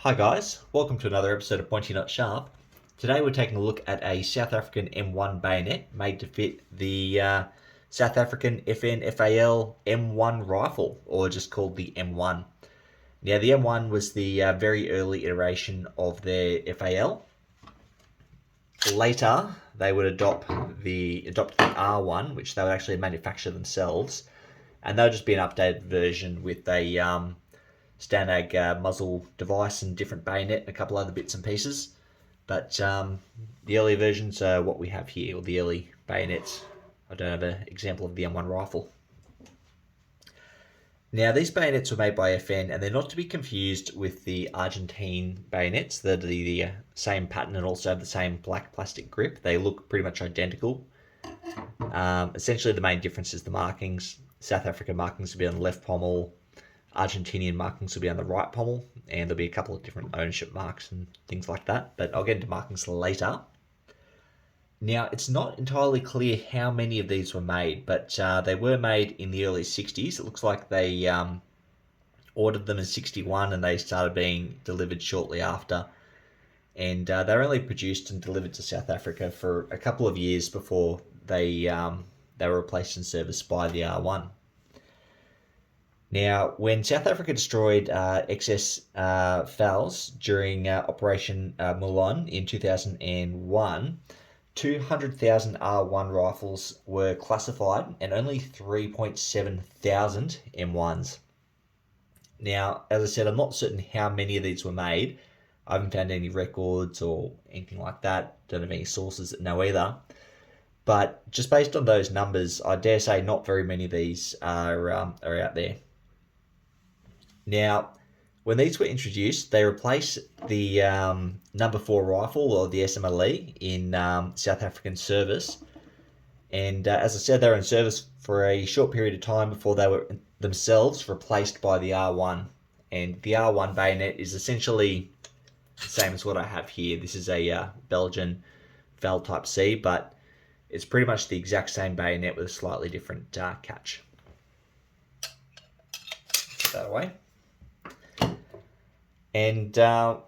Hi guys, welcome to another episode of Pointy Not Sharp. Today we're taking a look at a South African M1 bayonet made to fit the South African FN-FAL M1 rifle, or just called the M1. Now the M1 was the very early iteration of their FAL. Later they would adopt the R1, which they would actually manufacture themselves, and that would just be an updated version with a Stanag muzzle device and different bayonet and a couple other bits and pieces. But the early versions are what we have here, or the early bayonets. I don't have an example of the M1 rifle. Now, these bayonets were made by FN, and they're not to be confused with the Argentine bayonets. They're the same pattern and also have the same black plastic grip. They look pretty much identical. Essentially, the main difference is the markings. South African markings will be on the left pommel. Argentinian markings will be on the right pommel, and there'll be a couple of different ownership marks and things like that, but I'll get into markings later. Now, it's not entirely clear how many of these were made, but they were made in the early 60s. It looks like they ordered them in 61 and they started being delivered shortly after. And they were only produced and delivered to South Africa for a couple of years before they were replaced in service by the R1. Now, when South Africa destroyed excess FALs during Operation Moulin in 2001, 200,000 R1 rifles were classified and only 3.7 thousand M1s. Now, as I said, I'm not certain how many of these were made. I haven't found any records or anything like that. Don't have any sources that know either. But just based on those numbers, I dare say not very many of these are out there. Now, when these were introduced, they replaced the number 4 rifle, or the SMLE, in South African service. And as I said, they were in service for a short period of time before they were themselves replaced by the R1. And the R1 bayonet is essentially the same as what I have here. This is a Belgian FAL Type C, but it's pretty much the exact same bayonet with a slightly different catch. Put that away. And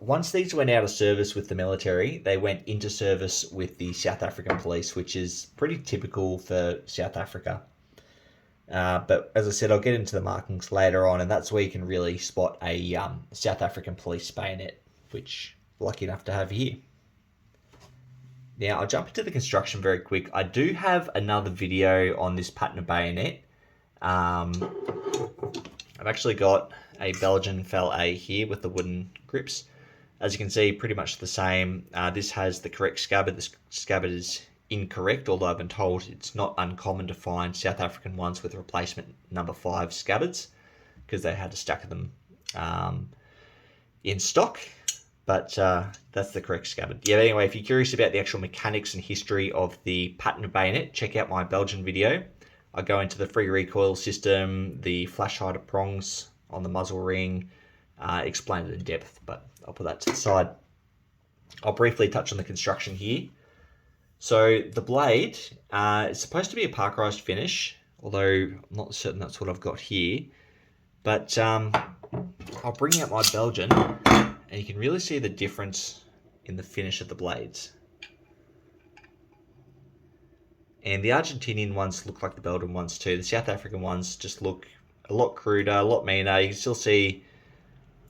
once these went out of service with the military, they went into service with the South African police, which is pretty typical for South Africa. But as I said, I'll get into the markings later on, and that's where you can really spot a South African police bayonet, which we're lucky enough to have here. Now, I'll jump into the construction very quick. I do have another video on this pattern of bayonet. I've actually got a Belgian FAL A here with the wooden grips. As you can see, pretty much the same. This has the correct scabbard. The scabbard is incorrect, although I've been told it's not uncommon to find South African ones with replacement number 5 scabbards, because they had a stack of them in stock. But that's the correct scabbard. Yeah, anyway, if you're curious about the actual mechanics and history of the pattern of bayonet, check out my Belgian video. I go into the free recoil system, the flash hider prongs on the muzzle ring, explain it in depth, but I'll put that to the side. I'll briefly touch on the construction here. So the blade is supposed to be a parkerized finish, although I'm not certain that's what I've got here. But I'll bring out my Belgian, and you can really see the difference in the finish of the blades. And the Argentinian ones look like the Belgian ones too. The South African ones just look a lot cruder, a lot meaner. You can still see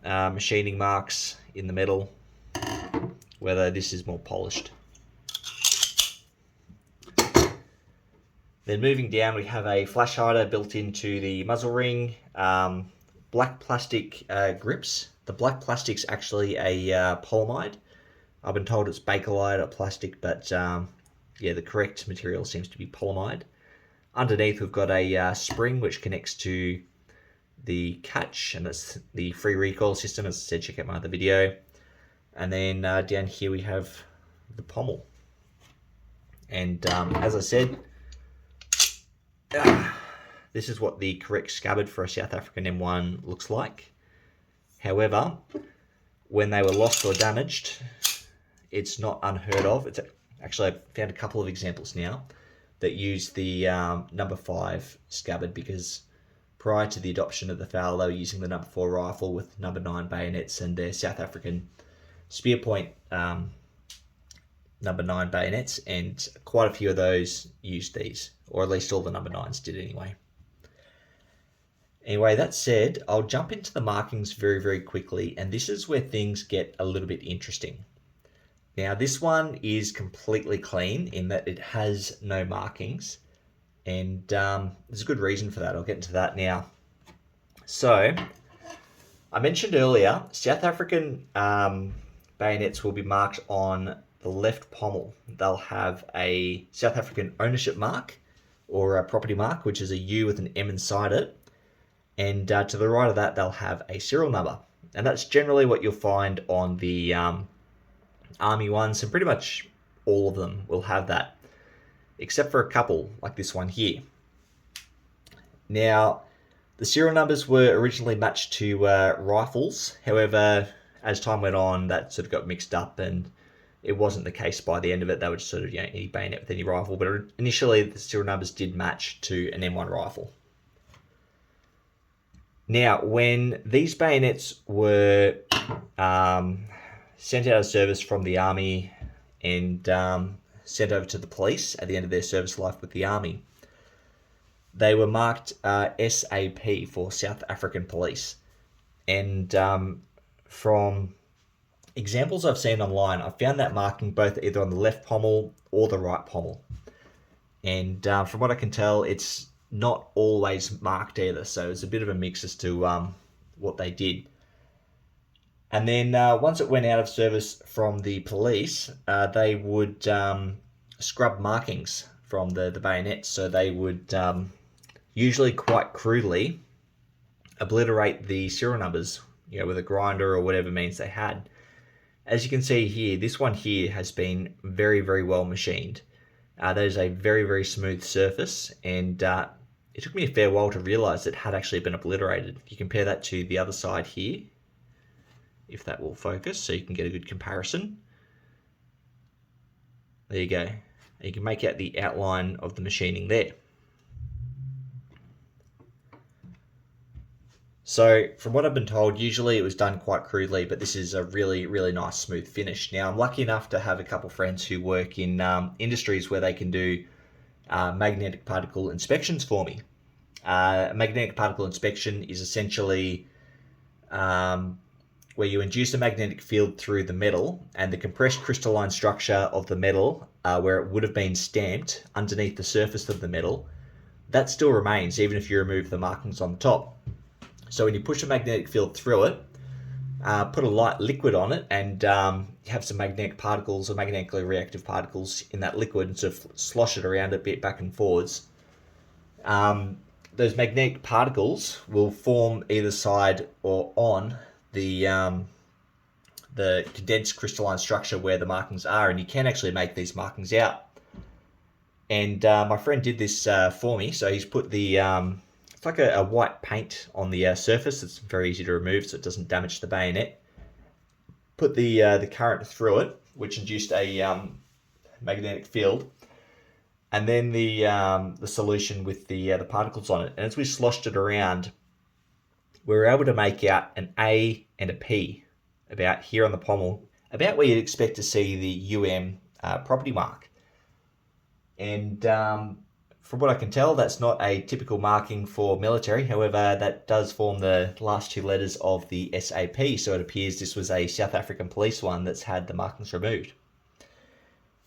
machining marks in the metal, whether this is more polished. Then moving down, we have a flash hider built into the muzzle ring. Black plastic grips. The black plastic's actually a polyamide. I've been told it's Bakelite or plastic, but yeah, the correct material seems to be polyamide. Underneath, we've got a spring which connects to the catch, and that's the free recoil system. As I said, check out my other video. And then down here we have the pommel. And as I said, this is what the correct scabbard for a South African M1 looks like. However, when they were lost or damaged, it's not unheard of. It's actually, I've found a couple of examples now that use the number 5 scabbard, because prior to the adoption of the FAL, they were using the number 4 rifle with number 9 bayonets and their South African spear point number 9 bayonets, and quite a few of those used these, or at least all the number 9s did anyway. Anyway, that said, I'll jump into the markings very, very quickly, and this is where things get a little bit interesting. Now, this one is completely clean in that it has no markings, and there's a good reason for that. I'll get into that now. So, I mentioned earlier, South African bayonets will be marked on the left pommel. They'll have a South African ownership mark, or a property mark, which is a U with an M inside it. And to the right of that, they'll have a serial number. And that's generally what you'll find on the Army ones, and pretty much all of them will have that, except for a couple, like this one here. Now, the serial numbers were originally matched to rifles. However, as time went on, that sort of got mixed up, and it wasn't the case by the end of it. They would sort of, any bayonet with any rifle. But initially, the serial numbers did match to an M1 rifle. Now, when these bayonets were sent out of service from the Army and sent over to the police at the end of their service life with the Army, they were marked SAP for South African Police. And from examples I've seen online, I found that marking both either on the left pommel or the right pommel. And from what I can tell, it's not always marked either, so it's a bit of a mix as to what they did. And then once it went out of service from the police, they would scrub markings from the bayonet. So they would usually quite crudely obliterate the serial numbers, with a grinder or whatever means they had. As you can see here, this one here has been very, very well machined. That is a very, very smooth surface, and it took me a fair while to realise it had actually been obliterated. If you compare that to the other side here, if that will focus, so you can get a good comparison. There you go. You can make out the outline of the machining there. So from what I've been told, usually it was done quite crudely, but this is a really, really nice smooth finish. Now, I'm lucky enough to have a couple friends who work in industries where they can do magnetic particle inspections for me. Magnetic particle inspection is essentially where you induce a magnetic field through the metal, and the compressed crystalline structure of the metal, where it would have been stamped underneath the surface of the metal, that still remains even if you remove the markings on the top. So when you push a magnetic field through it, put a light liquid on it, and have some magnetic particles or magnetically reactive particles in that liquid, and sort of slosh it around a bit back and forwards. Those magnetic particles will form either side or on the condensed crystalline structure where the markings are, and you can actually make these markings out. And my friend did this for me, so he's put the it's like a white paint on the surface. It's very easy to remove, so it doesn't damage the bayonet. Put the current through it, which induced a magnetic field, and then the solution with the particles on it. And as we sloshed it around, we were able to make out an A and a P about here on the pommel, about where you'd expect to see the UM property mark. And from what I can tell, that's not a typical marking for military. However, that does form the last two letters of the SAP, so it appears this was a South African police one that's had the markings removed.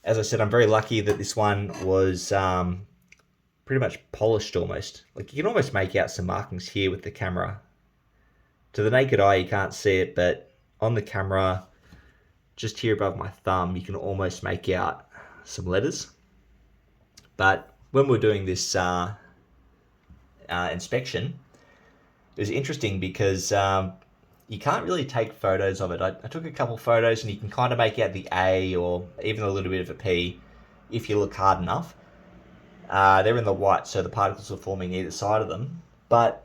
As I said, I'm very lucky that this one was pretty much polished almost. Like, you can almost make out some markings here with the camera. To the naked eye, you can't see it, but on the camera, just here above my thumb, you can almost make out some letters. But when we're doing this inspection, it was interesting because you can't really take photos of it. I took a couple photos, and you can kind of make out the A or even a little bit of a P if you look hard enough. They're in the white, so the particles are forming either side of them. But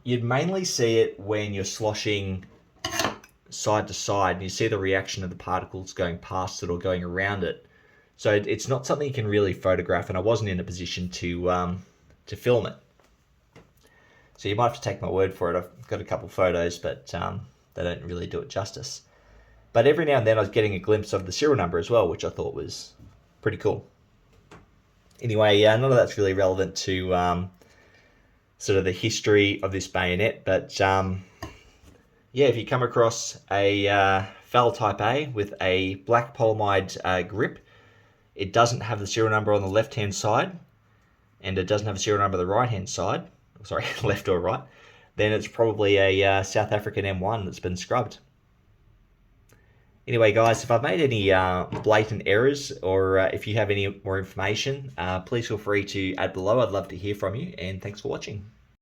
you'd mainly see it when you're sloshing side to side, and you see the reaction of the particles going past it or going around it. So it's not something you can really photograph, and I wasn't in a position to film it. So you might have to take my word for it. I've got a couple photos, but they don't really do it justice. But every now and then I was getting a glimpse of the serial number as well, which I thought was pretty cool. Anyway, none of that's really relevant to sort of the history of this bayonet, but yeah, if you come across a FAL Type A with a black polyamide grip, it doesn't have the serial number on the left-hand side, and it doesn't have a serial number on the right-hand side, sorry, left or right, then it's probably a South African M1 that's been scrubbed. Anyway, guys, if I've made any blatant errors, or if you have any more information, please feel free to add below. I'd love to hear from you, and thanks for watching.